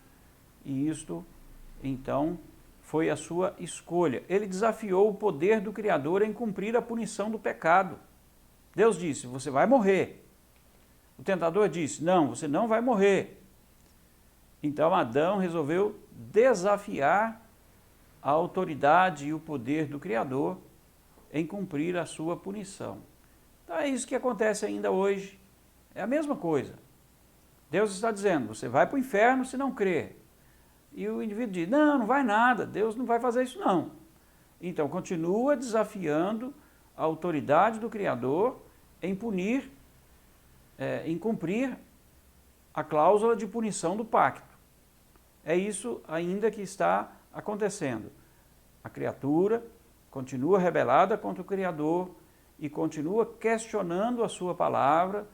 E isto, então, foi a sua escolha. Ele desafiou o poder do Criador em cumprir a punição do pecado. Deus disse, você vai morrer. O tentador disse, não, você não vai morrer. Então Adão resolveu desafiar a autoridade e o poder do Criador em cumprir a sua punição. Então é isso que acontece ainda hoje. É a mesma coisa. Deus está dizendo, você vai para o inferno se não crer. E o indivíduo diz, não, não vai nada, Deus não vai fazer isso não. Então continua desafiando a autoridade do Criador em punir, em cumprir a cláusula de punição do pacto. É isso ainda que está acontecendo. A criatura continua rebelada contra o Criador e continua questionando a sua palavra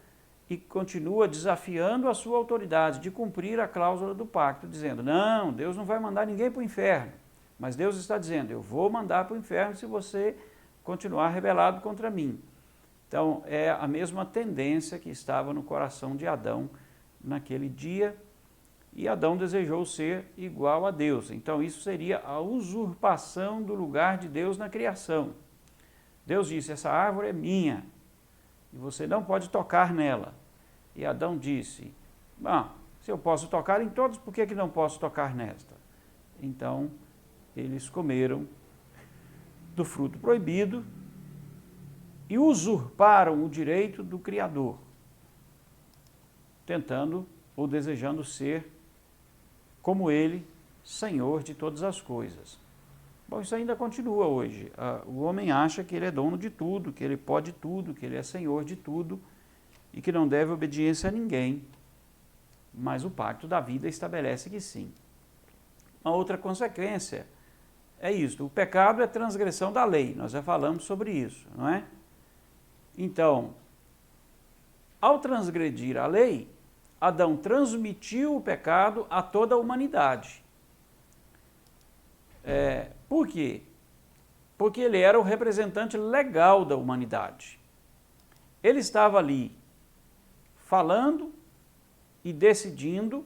e continua desafiando a sua autoridade de cumprir a cláusula do pacto, dizendo, não, Deus não vai mandar ninguém para o inferno. Mas Deus está dizendo, eu vou mandar para o inferno se você continuar rebelado contra mim. Então, é a mesma tendência que estava no coração de Adão naquele dia, e Adão desejou ser igual a Deus. Então, isso seria a usurpação do lugar de Deus na criação. Deus disse, essa árvore é minha, e você não pode tocar nela. E Adão disse, se eu posso tocar em todos, por que não posso tocar nesta? Então, eles comeram do fruto proibido e usurparam o direito do Criador, tentando ou desejando ser, como ele, Senhor de todas as coisas. Bom, isso ainda continua hoje. O homem acha que ele é dono de tudo, que ele pode tudo, que ele é Senhor de tudo e que não deve obediência a ninguém. Mas o pacto da vida estabelece que sim. Uma outra consequência é isso, o pecado é transgressão da lei, nós já falamos sobre isso, não é? Então, ao transgredir a lei, Adão transmitiu o pecado a toda a humanidade. Por quê? Porque ele era o representante legal da humanidade. Ele estava ali falando e decidindo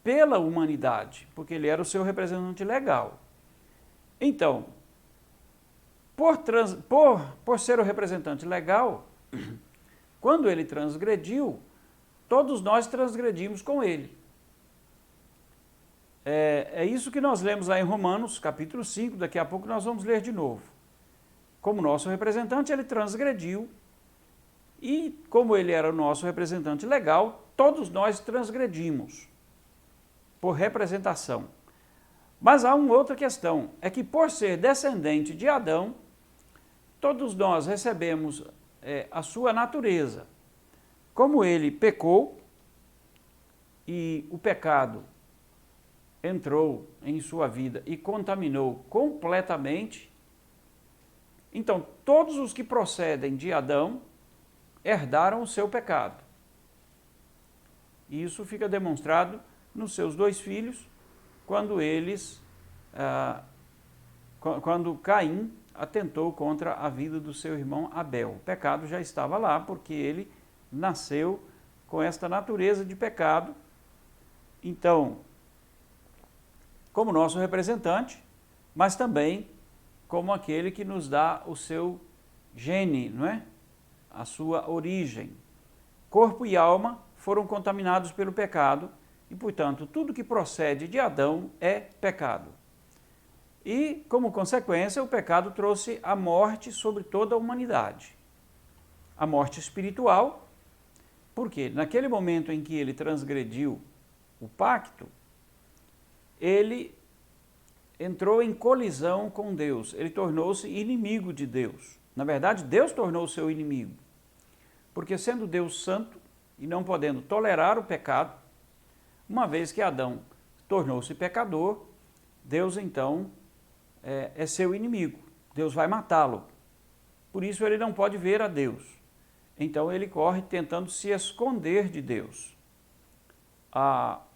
pela humanidade, porque ele era o seu representante legal. Então, por ser o representante legal, quando ele transgrediu, todos nós transgredimos com ele. É isso que nós lemos lá em Romanos, capítulo 5, daqui a pouco nós vamos ler de novo. Como nosso representante, ele transgrediu, e como ele era o nosso representante legal, todos nós transgredimos, por representação. Mas há uma outra questão, é que por ser descendente de Adão, todos nós recebemos a sua natureza. Como ele pecou, e o pecado entrou em sua vida e contaminou completamente, então todos os que procedem de Adão herdaram o seu pecado. E isso fica demonstrado nos seus dois filhos, quando Caim atentou contra a vida do seu irmão Abel. O pecado já estava lá, porque ele nasceu com esta natureza de pecado. Então, como nosso representante, mas também como aquele que nos dá o seu gene, não é? A sua origem. Corpo e alma foram contaminados pelo pecado e, portanto, tudo que procede de Adão é pecado. E, como consequência, o pecado trouxe a morte sobre toda a humanidade. A morte espiritual, porque naquele momento em que ele transgrediu o pacto, ele entrou em colisão com Deus, ele tornou-se inimigo de Deus. Na verdade, Deus tornou o seu inimigo, porque sendo Deus santo e não podendo tolerar o pecado, uma vez que Adão tornou-se pecador, Deus então é seu inimigo, Deus vai matá-lo. Por isso ele não pode ver a Deus. Então ele corre tentando se esconder de Deus.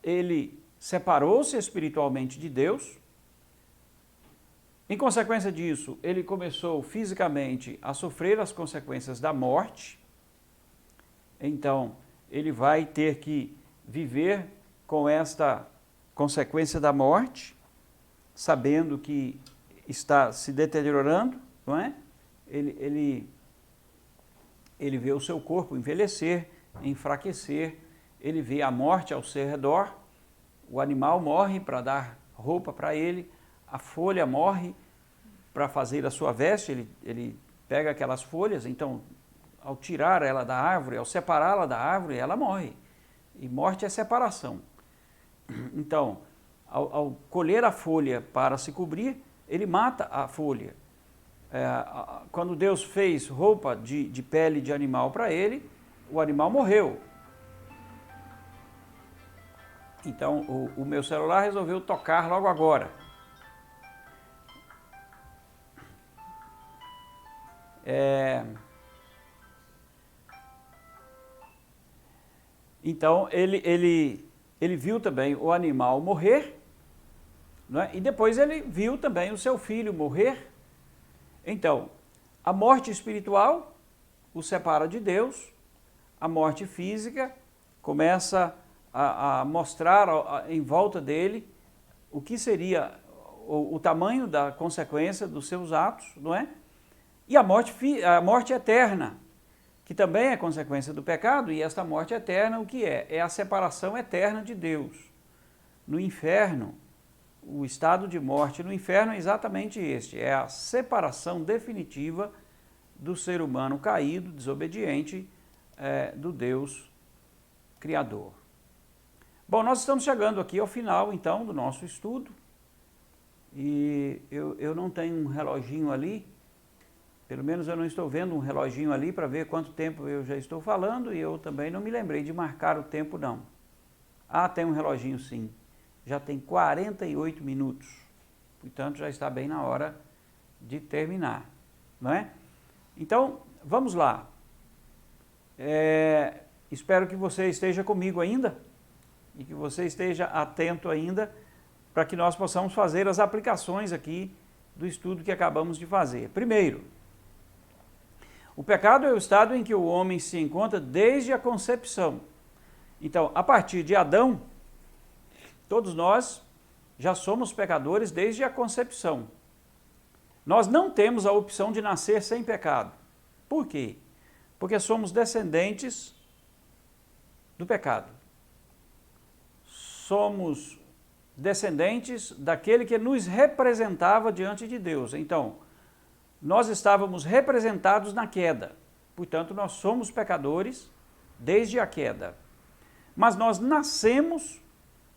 Ele separou-se espiritualmente de Deus. Em consequência disso, ele começou fisicamente a sofrer as consequências da morte. Então, ele vai ter que viver com esta consequência da morte, sabendo que está se deteriorando, não é? Ele vê o seu corpo envelhecer, enfraquecer, ele vê a morte ao seu redor, o animal morre para dar roupa para ele, a folha morre para fazer a sua veste, ele pega aquelas folhas, então, ao tirar ela da árvore, ao separá-la da árvore, ela morre. E morte é separação. Então, ao colher a folha para se cobrir, ele mata a folha. Quando Deus fez roupa de pele de animal para ele, o animal morreu. Então, o meu celular resolveu tocar logo agora. Então, ele viu também o animal morrer, não é? E depois ele viu também o seu filho morrer. Então, a morte espiritual o separa de Deus, a morte física começa a mostrar em volta dele o que seria o tamanho da consequência dos seus atos, não é? E a morte eterna, que também é consequência do pecado, e esta morte eterna o que é? É a separação eterna de Deus. No inferno, o estado de morte no inferno é exatamente este, é a separação definitiva do ser humano caído, desobediente, do Deus Criador. Bom, nós estamos chegando aqui ao final, então, do nosso estudo, e eu não tenho um reloginho ali, pelo menos eu não estou vendo um reloginho ali para ver quanto tempo eu já estou falando, e eu também não me lembrei de marcar o tempo, não. Ah, tem um reloginho sim, já tem 48 minutos, portanto já está bem na hora de terminar, não é? Então, vamos lá. Espero que você esteja comigo ainda, e que você esteja atento ainda, para que nós possamos fazer as aplicações aqui do estudo que acabamos de fazer. Primeiro, o pecado é o estado em que o homem se encontra desde a concepção. Então, a partir de Adão, todos nós já somos pecadores desde a concepção. Nós não temos a opção de nascer sem pecado. Por quê? Porque somos descendentes do pecado. Somos descendentes daquele que nos representava diante de Deus. Então, nós estávamos representados na queda, portanto nós somos pecadores desde a queda. Mas nós nascemos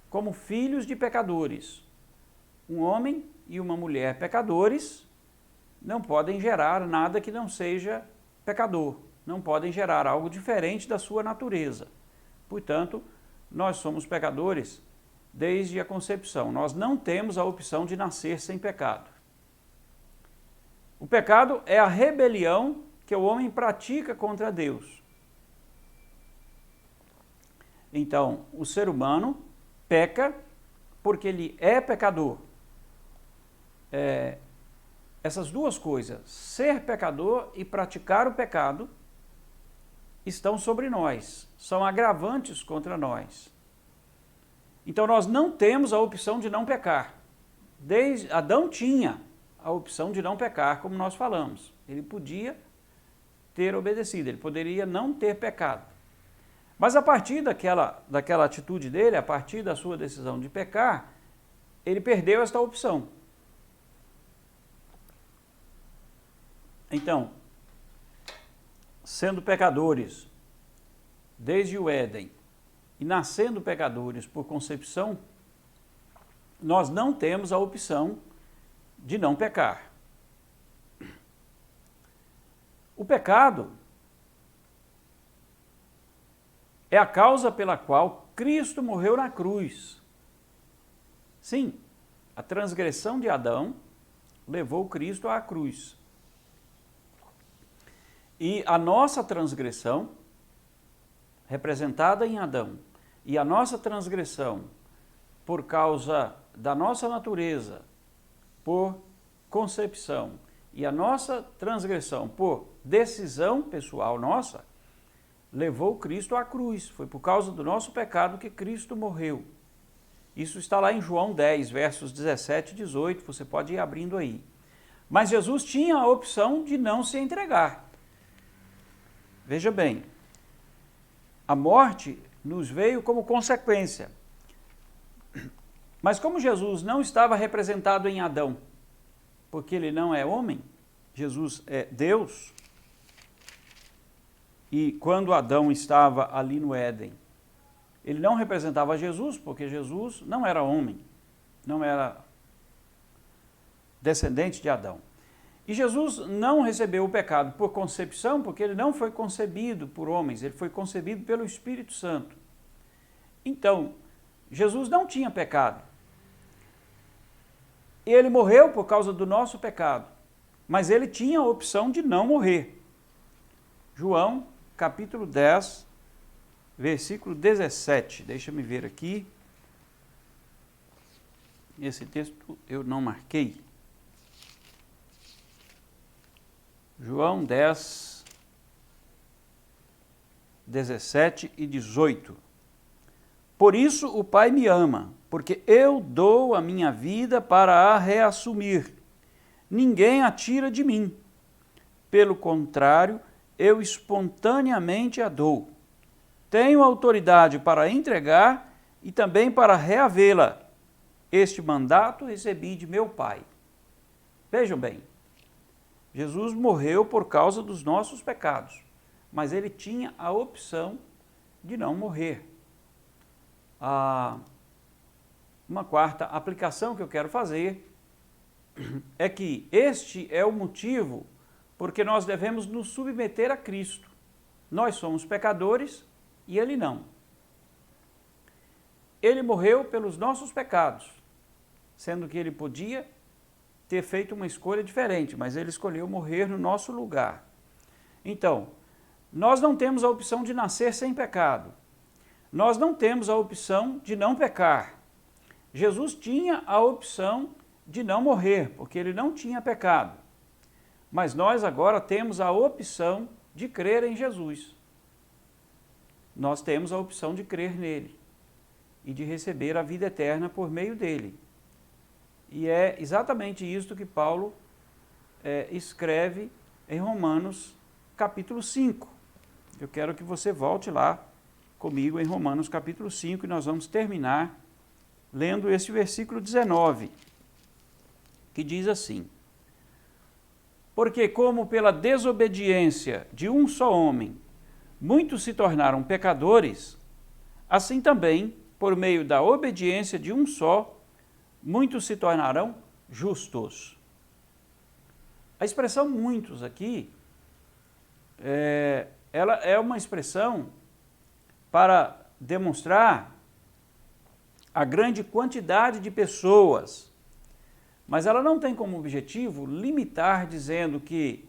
como filhos de pecadores. Um homem e uma mulher pecadores não podem gerar nada que não seja pecador, não podem gerar algo diferente da sua natureza. Portanto, nós somos pecadores desde a concepção. Nós não temos a opção de nascer sem pecado. O pecado é a rebelião que o homem pratica contra Deus. Então, o ser humano peca porque ele é pecador. Essas duas coisas, ser pecador e praticar o pecado, estão sobre nós, são agravantes contra nós. Então, nós não temos a opção de não pecar. Adão tinha a opção de não pecar, como nós falamos. Ele podia ter obedecido, ele poderia não ter pecado. Mas a partir daquela atitude dele, a partir da sua decisão de pecar, ele perdeu esta opção. Então, sendo pecadores desde o Éden e nascendo pecadores por concepção, nós não temos a opção de não pecar. O pecado é a causa pela qual Cristo morreu na cruz. Sim, a transgressão de Adão levou Cristo à cruz. E a nossa transgressão, representada em Adão, e a nossa transgressão por causa da nossa natureza, por concepção, e a nossa transgressão por decisão pessoal nossa, levou Cristo à cruz. Foi por causa do nosso pecado que Cristo morreu. Isso está lá em João 10, versos 17 e 18, você pode ir abrindo aí. Mas Jesus tinha a opção de não se entregar. Veja bem, a morte nos veio como consequência. Mas como Jesus não estava representado em Adão, porque ele não é homem, Jesus é Deus, e quando Adão estava ali no Éden, ele não representava Jesus, porque Jesus não era homem, não era descendente de Adão. E Jesus não recebeu o pecado por concepção, porque ele não foi concebido por homens, ele foi concebido pelo Espírito Santo. Então, Jesus não tinha pecado. Ele morreu por causa do nosso pecado, mas ele tinha a opção de não morrer. João, capítulo 10, versículo 17. Deixa-me ver aqui. Esse texto eu não marquei. João 10, 17 e 18. Por isso o Pai me ama, porque eu dou a minha vida para a reassumir. Ninguém a tira de mim. Pelo contrário, eu espontaneamente a dou. Tenho autoridade para entregar e também para reavê-la. Este mandato recebi de meu Pai. Vejam bem, Jesus morreu por causa dos nossos pecados, mas ele tinha a opção de não morrer. Uma quarta aplicação que eu quero fazer é que este é o motivo porque nós devemos nos submeter a Cristo. Nós somos pecadores e ele não. Ele morreu pelos nossos pecados, sendo que ele podia ter feito uma escolha diferente, mas ele escolheu morrer no nosso lugar. Então, nós não temos a opção de nascer sem pecado. Nós não temos a opção de não pecar. Jesus tinha a opção de não morrer, porque ele não tinha pecado. Mas nós agora temos a opção de crer em Jesus. Nós temos a opção de crer nele e de receber a vida eterna por meio dele. E é exatamente isto que Paulo escreve em Romanos capítulo 5. Eu quero que você volte lá comigo em Romanos capítulo 5 e nós vamos terminar lendo esse versículo 19, que diz assim: porque como pela desobediência de um só homem muitos se tornaram pecadores, assim também, por meio da obediência de um só, muitos se tornarão justos. A expressão muitos aqui, ela é uma expressão para demonstrar a grande quantidade de pessoas, mas ela não tem como objetivo limitar dizendo que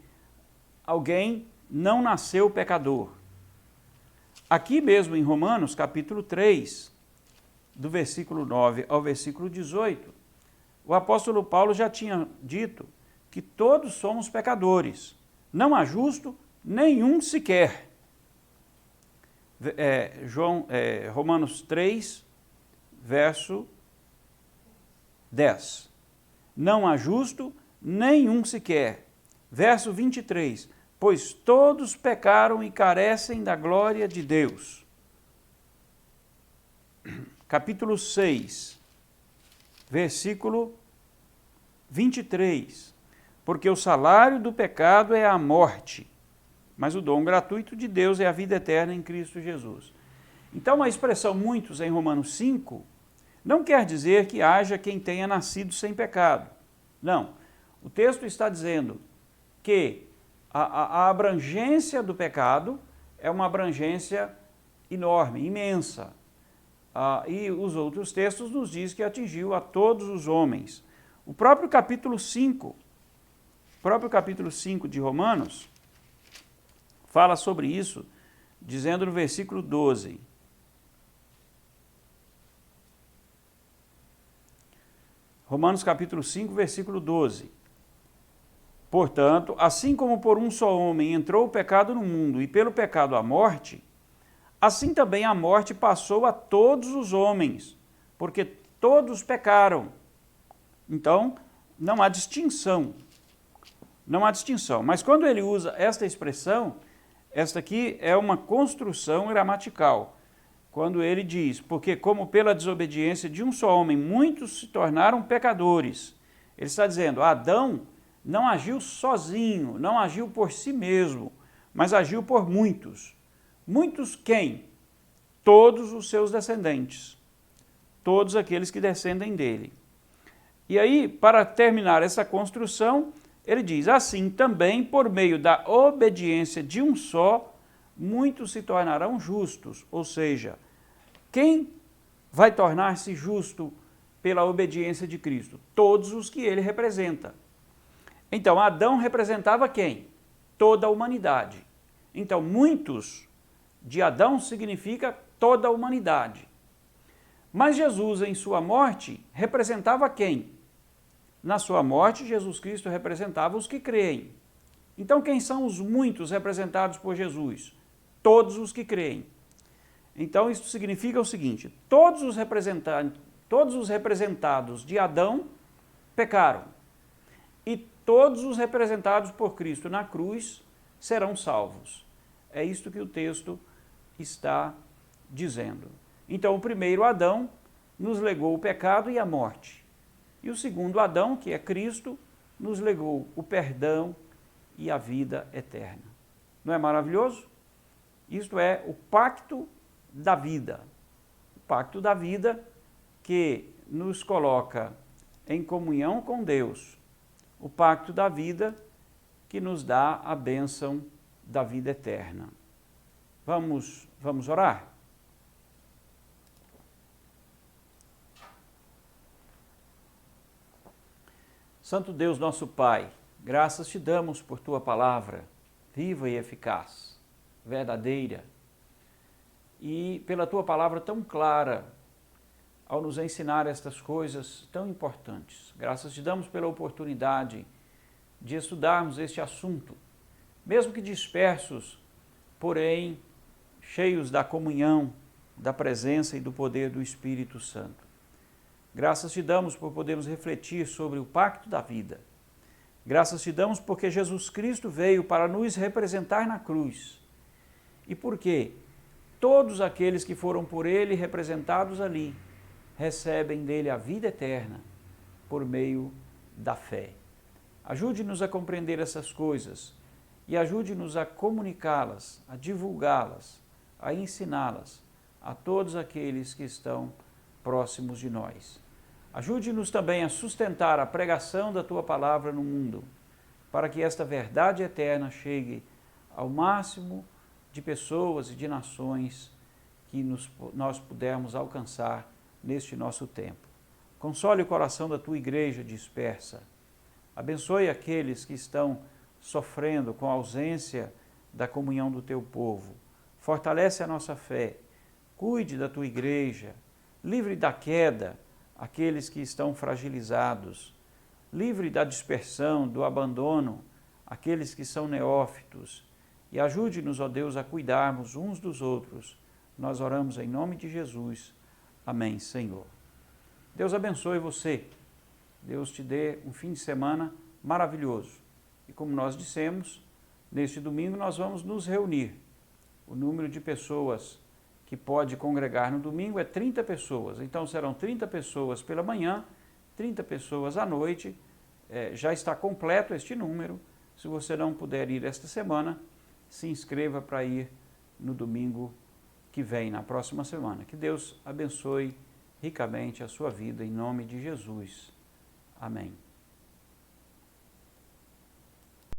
alguém não nasceu pecador. Aqui mesmo em Romanos, capítulo 3, do versículo 9 ao versículo 18, o apóstolo Paulo já tinha dito que todos somos pecadores, não há justo nenhum sequer. Romanos 3, verso 10. Não há justo nenhum sequer. Verso 23. Pois todos pecaram e carecem da glória de Deus. Capítulo 6, versículo 23. porque o salário do pecado é a morte, mas o dom gratuito de Deus é a vida eterna em Cristo Jesus. Então, a expressão muitos em Romanos 5 não quer dizer que haja quem tenha nascido sem pecado. Não. O texto está dizendo que a abrangência do pecado é uma abrangência enorme, imensa. E os outros textos nos dizem que atingiu a todos os homens. O próprio capítulo 5 de Romanos fala sobre isso, dizendo no versículo 12. Romanos capítulo 5, versículo 12. Portanto, assim como por um só homem entrou o pecado no mundo e pelo pecado a morte, assim também a morte passou a todos os homens, porque todos pecaram. Então, não há distinção. Não há distinção. Mas quando ele usa esta expressão, esta aqui é uma construção gramatical. Quando ele diz, porque como pela desobediência de um só homem, muitos se tornaram pecadores. Ele está dizendo, Adão não agiu sozinho, não agiu por si mesmo, mas agiu por muitos. Muitos quem? Todos os seus descendentes. Todos aqueles que descendem dele. E aí, para terminar essa construção, ele diz, assim também, por meio da obediência de um só, muitos se tornarão justos. Ou seja, quem vai tornar-se justo pela obediência de Cristo? Todos os que ele representa. Então, Adão representava quem? Toda a humanidade. Então, muitos de Adão significa toda a humanidade. Mas Jesus, em sua morte, representava quem? Na sua morte, Jesus Cristo representava os que creem. Então, quem são os muitos representados por Jesus? Todos os que creem. Então, isso significa o seguinte, todos os representados de Adão pecaram. E todos os representados por Cristo na cruz serão salvos. É isto que o texto está dizendo. Então, o primeiro Adão nos legou o pecado e a morte. E o segundo Adão, que é Cristo, nos legou o perdão e a vida eterna. Não é maravilhoso? Isto é o pacto da vida. O pacto da vida que nos coloca em comunhão com Deus. O pacto da vida que nos dá a bênção da vida eterna. Vamos orar? Santo Deus, nosso Pai, graças te damos por tua palavra, viva e eficaz, verdadeira, e pela tua palavra tão clara, ao nos ensinar estas coisas tão importantes. Graças te damos pela oportunidade de estudarmos este assunto, mesmo que dispersos, porém cheios da comunhão, da presença e do poder do Espírito Santo. Graças te damos por podermos refletir sobre o pacto da vida. Graças te damos porque Jesus Cristo veio para nos representar na cruz. E porque todos aqueles que foram por ele representados ali, recebem dele a vida eterna por meio da fé. Ajude-nos a compreender essas coisas e ajude-nos a comunicá-las, a divulgá-las, a ensiná-las a todos aqueles que estão próximos de nós. Ajude-nos também a sustentar a pregação da tua palavra no mundo, para que esta verdade eterna chegue ao máximo de pessoas e de nações que nós pudermos alcançar neste nosso tempo. Console o coração da tua igreja dispersa. Abençoe aqueles que estão sofrendo com a ausência da comunhão do teu povo. Fortalece a nossa fé. Cuide da tua igreja. Livre da queda aqueles que estão fragilizados. Livre da dispersão, do abandono, aqueles que são neófitos. E ajude-nos, ó Deus, a cuidarmos uns dos outros. Nós oramos em nome de Jesus. Amém, Senhor. Deus abençoe você. Deus te dê um fim de semana maravilhoso. E como nós dissemos, neste domingo nós vamos nos reunir. O número de pessoas que pode congregar no domingo é 30 pessoas. Então serão 30 pessoas pela manhã, 30 pessoas à noite, já está completo este número. Se você não puder ir esta semana, se inscreva para ir no domingo que vem, na próxima semana. Que Deus abençoe ricamente a sua vida, em nome de Jesus. Amém.